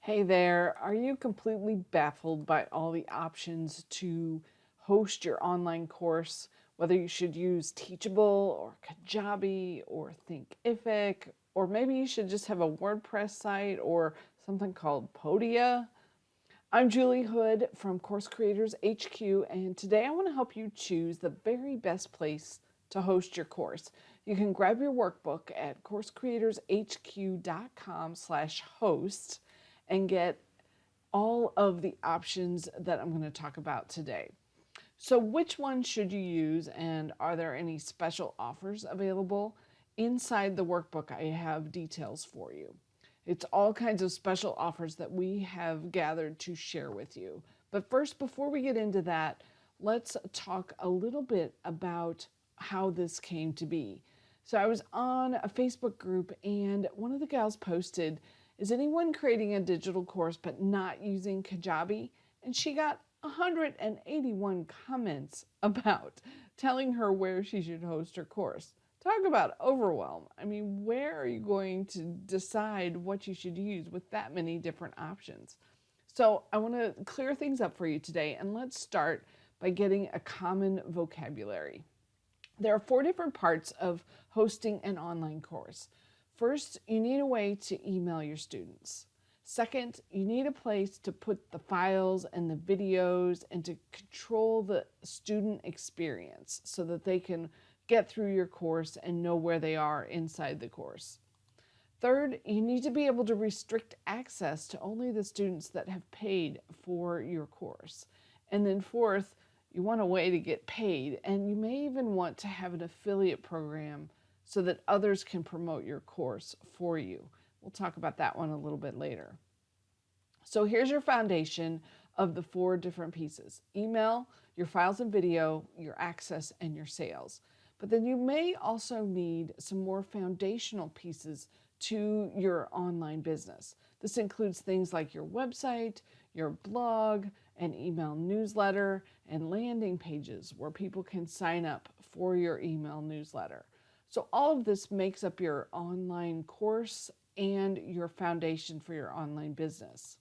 Hey there, are you completely baffled by all the options to host your online course? Whether you should use Teachable or Kajabi or Thinkific, or maybe you should just have a WordPress site or something called Podia? I'm Julie Hood from Course Creators HQ, and today I want to help you choose the very best place to host your course. You can grab your workbook at coursecreatorshq.com/host and get all of the options that I'm going to talk about today. So, which one should you use, and are there any special offers available? Inside the workbook, I have details for you. It's all kinds of special offers that we have gathered to share with you. But first, before we get into that, let's talk a little bit about how this came to be. So I was on a Facebook group and one of the gals posted, "Is anyone creating a digital course but not using Kajabi?" And she got 181 comments about telling her where she should host her course. Talk about overwhelm. I mean, where are you going to decide what you should use with that many different options? So I want to clear things up for you today, and let's start by getting a common vocabulary. There are 4 different parts of hosting an online course. First, you need a way to email your students. Second, you need a place to put the files and the videos and to control the student experience so that they can get through your course and know where they are inside the course. Third, you need to be able to restrict access to only the students that have paid for your course. And then fourth, you want a way to get paid, and you may even want to have an affiliate program so that others can promote your course for you. We'll talk about that one a little bit later. So here's your foundation of the 4 different pieces: email, your files and video, your access, and your sales. But then you may also need some more foundational pieces to your online business. This includes things like your website, your blog, an email newsletter, and landing pages where people can sign up for your email newsletter. So all of this makes up your online course and your foundation for your online business.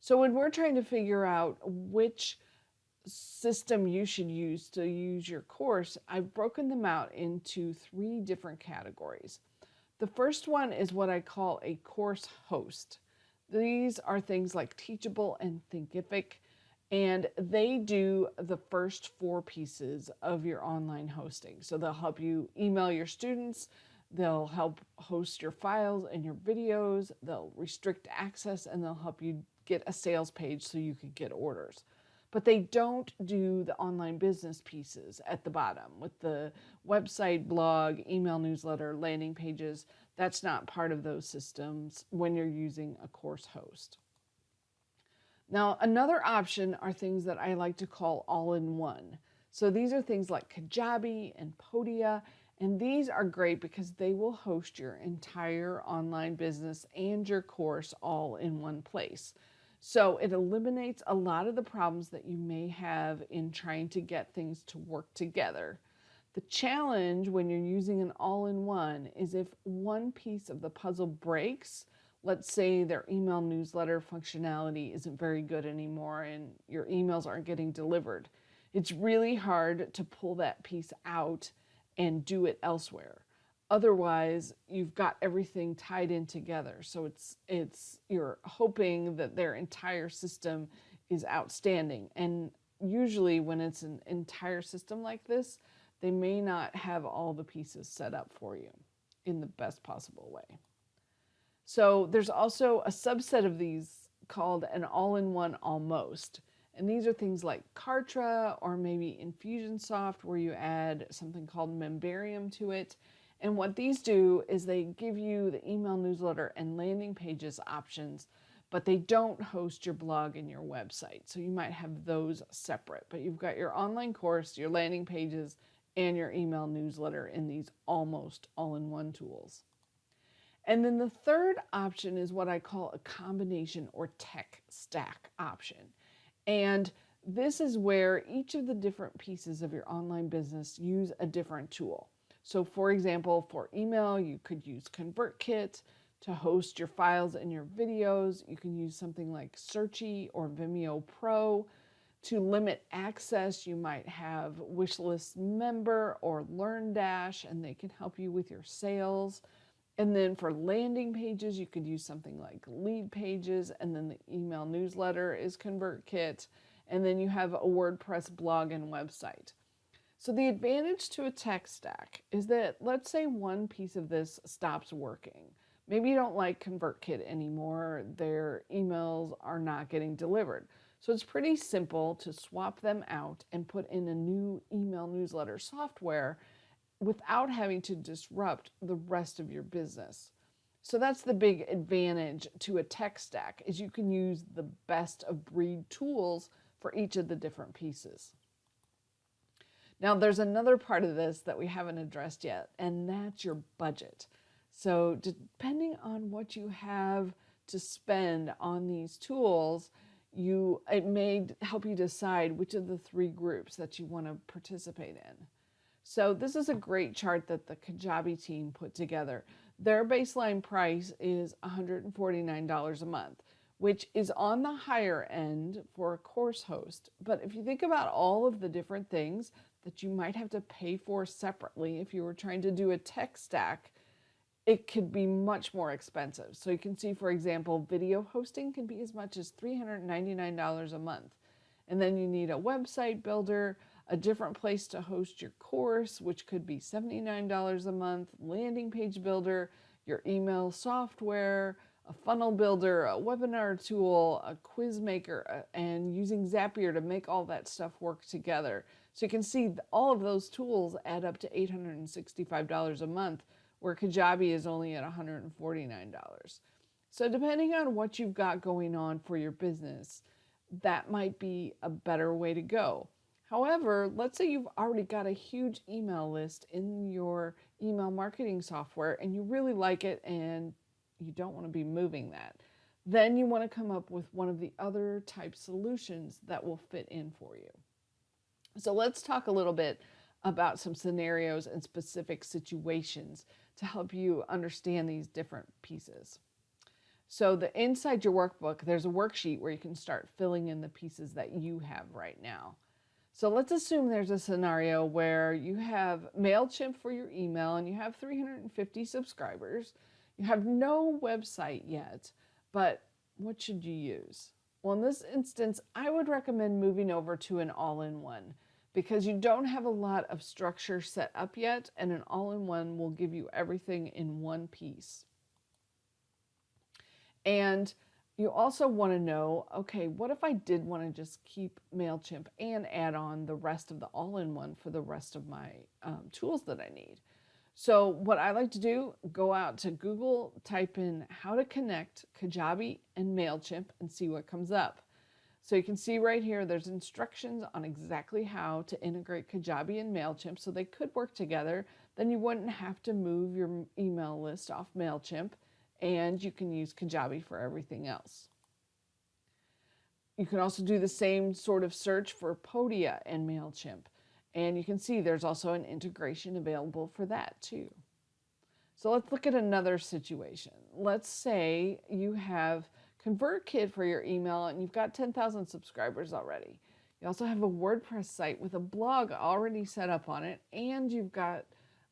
So when we're trying to figure out which system you should use to use your course, I've broken them out into 3 different categories. The first one is what I call a course host. These are things like Teachable and Thinkific, and they do the first 4 pieces of your online hosting. So they'll help you email your students, they'll help host your files and your videos, they'll restrict access, and they'll help you get a sales page so you can get orders. But they don't do the online business pieces at the bottom with the website, blog, email newsletter, landing pages. That's not part of those systems when you're using a course host. Now, another option are things that I like to call all-in-one. So these are things like Kajabi and Podia, and these are great because they will host your entire online business and your course all in one place. So it eliminates a lot of the problems that you may have in trying to get things to work together. The challenge when you're using an all-in-one is if one piece of the puzzle breaks. Let's say their email newsletter functionality isn't very good anymore and your emails aren't getting delivered. It's really hard to pull that piece out and do it elsewhere. Otherwise, you've got everything tied in together. So it's you're hoping that their entire system is outstanding. And usually when it's an entire system like this, they may not have all the pieces set up for you in the best possible way. So there's also a subset of these called an all-in-one almost. And these are things like Kartra or maybe Infusionsoft, where you add something called Membarium to it. And what these do is they give you the email newsletter and landing pages options, but they don't host your blog and your website. So you might have those separate, but you've got your online course, your landing pages, and your email newsletter in these almost all-in-one tools. And then the third option is what I call a combination or tech stack option. And this is where each of the different pieces of your online business use a different tool. So for example, for email, you could use ConvertKit. to host your files and your videos. You can use something like Searchy or Vimeo Pro. To limit access, you might have Wishlist Member or LearnDash, and they can help you with your sales. And then for landing pages, you could use something like Lead Pages, and then the email newsletter is ConvertKit, and then you have a WordPress blog and website. So the advantage to a tech stack is that, let's say one piece of this stops working. Maybe you don't like ConvertKit anymore, their emails are not getting delivered. So it's pretty simple to swap them out and put in a new email newsletter software without having to disrupt the rest of your business. So that's the big advantage to a tech stack, is you can use the best of breed tools for each of the different pieces. Now, there's another part of this that we haven't addressed yet, and that's your budget. So depending on what you have to spend on these tools, it may help you decide which of the three groups that you want to participate in. So this is a great chart that the Kajabi team put together. Their baseline price is $149 a month, which is on the higher end for a course host. But if you think about all of the different things that you might have to pay for separately if you were trying to do a tech stack, it could be much more expensive. So you can see, for example, video hosting can be as much as $399 a month. And then you need a website builder, a different place to host your course, which could be $79 a month, landing page builder, your email software, a funnel builder, a webinar tool, a quiz maker, and using Zapier to make all that stuff work together. So you can see all of those tools add up to $865 a month, where Kajabi is only at $149. So depending on what you've got going on for your business, that might be a better way to go. However, let's say you've already got a huge email list in your email marketing software and you really like it and you don't want to be moving that. Then you want to come up with one of the other type solutions that will fit in for you. So let's talk a little bit about some scenarios and specific situations to help you understand these different pieces. So inside your workbook, there's a worksheet where you can start filling in the pieces that you have right now. So let's assume there's a scenario where you have MailChimp for your email and you have 350 subscribers. You have no website yet, but what should you use? Well, in this instance, I would recommend moving over to an all-in-one because you don't have a lot of structure set up yet, and an all-in-one will give you everything in one piece. And you also want to know, okay, what if I did want to just keep MailChimp and add on the rest of the all-in-one for the rest of my tools that I need? So what I like to do, go out to Google, type in how to connect Kajabi and MailChimp and see what comes up. So you can see right here, there's instructions on exactly how to integrate Kajabi and MailChimp so they could work together. Then you wouldn't have to move your email list off MailChimp, and you can use Kajabi for everything else. You can also do the same sort of search for Podia and MailChimp. And you can see there's also an integration available for that too. So let's look at another situation. Let's say you have ConvertKit for your email and you've got 10,000 subscribers already. You also have a WordPress site with a blog already set up on it, and you've got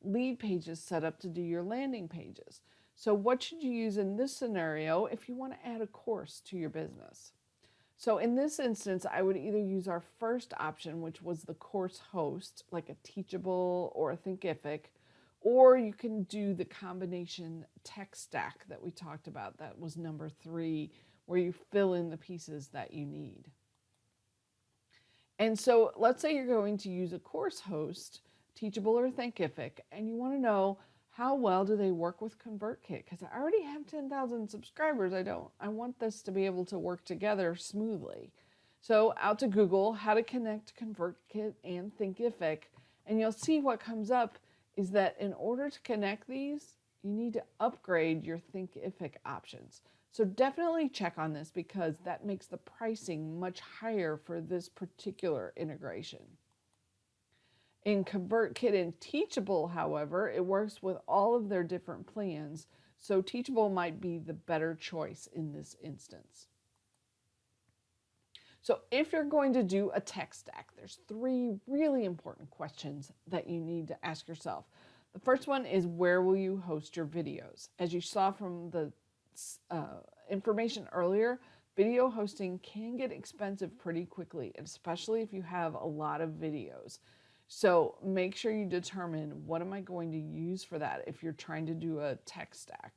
lead pages set up to do your landing pages. So what should you use in this scenario if you want to add a course to your business? So in this instance, I would either use our first option, which was the course host, like a Teachable or a Thinkific, or you can do the combination tech stack that we talked about. That was number 3, where you fill in the pieces that you need. And so let's say you're going to use a course host, Teachable or Thinkific, and you want to know how well do they work with ConvertKit? Because I already have 10,000 subscribers. I want this to be able to work together smoothly. So out to Google, how to connect ConvertKit and Thinkific, and you'll see what comes up is that in order to connect these, you need to upgrade your Thinkific options. So definitely check on this because that makes the pricing much higher for this particular integration. In ConvertKit and Teachable, however, it works with all of their different plans. So Teachable might be the better choice in this instance. So if you're going to do a tech stack, there's 3 really important questions that you need to ask yourself. The first one is, where will you host your videos? As you saw from the information earlier, video hosting can get expensive pretty quickly, especially if you have a lot of videos. So make sure you determine, what am I going to use for that if you're trying to do a tech stack.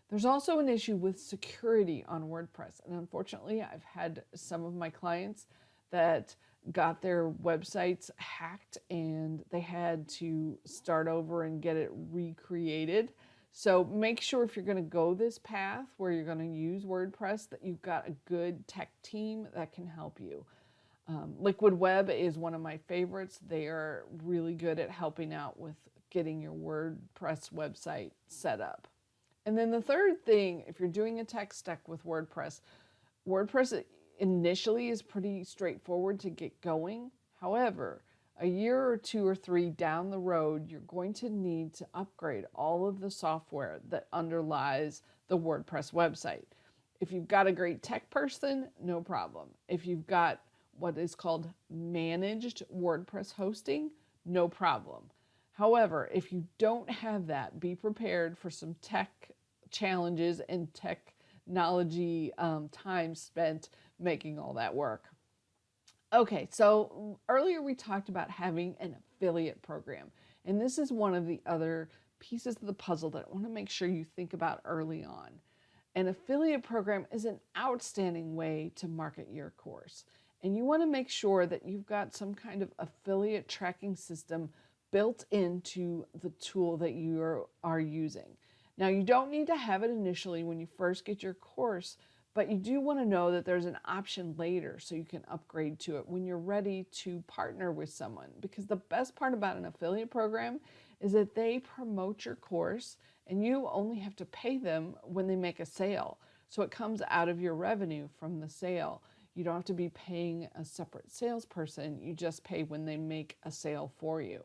There's also an issue with security on WordPress, and unfortunately I've had some of my clients that got their websites hacked and they had to start over and get it recreated. So make sure, if you're going to go this path where you're going to use WordPress, that you've got a good tech team that can help you. Liquid Web is one of my favorites. They are really good at helping out with getting your WordPress website set up. And then the third thing, if you're doing a tech stack with WordPress, WordPress initially is pretty straightforward to get going. However, a year or 2 or 3 down the road, you're going to need to upgrade all of the software that underlies the WordPress website. If you've got a great tech person, no problem. If you've got what is called managed WordPress hosting, no problem. However, if you don't have that, be prepared for some tech challenges and technology time spent making all that work. Okay, so earlier we talked about having an affiliate program, and this is one of the other pieces of the puzzle that I want to make sure you think about early on. An affiliate program is an outstanding way to market your course, and you want to make sure that you've got some kind of affiliate tracking system built into the tool that you are using. Now, you don't need to have it initially when you first get your course, but you do want to know that there's an option later so you can upgrade to it when you're ready to partner with someone. Because the best part about an affiliate program is that they promote your course and you only have to pay them when they make a sale. So it comes out of your revenue from the sale. You don't have to be paying a separate salesperson. You just pay when they make a sale for you.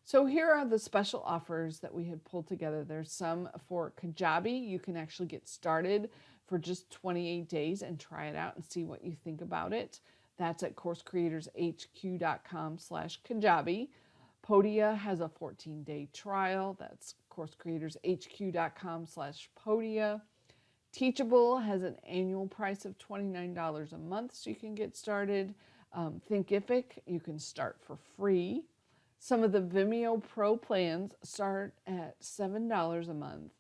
So here are the special offers that we had pulled together. There's some for Kajabi. You can actually get started for just 28 days and try it out and see what you think about it. That's at coursecreatorshq.com/Kajabi. Podia has a 14-day trial. That's coursecreatorshq.com/Podia. Teachable has an annual price of $29 a month, so you can get started. Thinkific, you can start for free. Some of the Vimeo Pro plans start at $7 a month.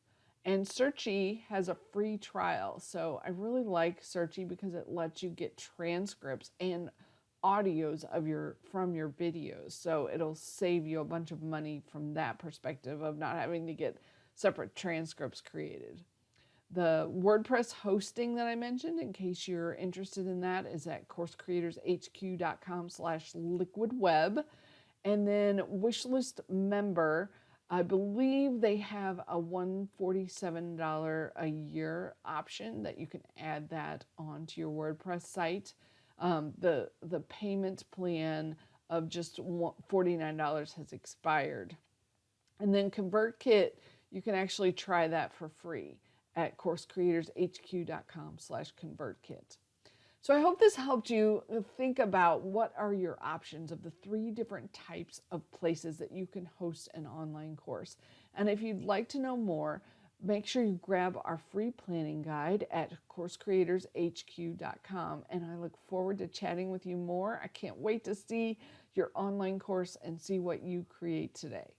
And Searchy has a free trial. So I really like Searchy because it lets you get transcripts and audios from your videos. So it'll save you a bunch of money from that perspective of not having to get separate transcripts created. The WordPress hosting that I mentioned, in case you're interested in that, is at coursecreatorshq.com/liquidweb. And then Wishlist Member, I believe they have a $147 a year option that you can add that onto your WordPress site. The payment plan of just $49 has expired. And then ConvertKit, you can actually try that for free at coursecreatorshq.com/ConvertKit. So I hope this helped you think about what are your options of the 3 different types of places that you can host an online course. And if you'd like to know more, make sure you grab our free planning guide at coursecreatorshq.com. And I look forward to chatting with you more. I can't wait to see your online course and see what you create today.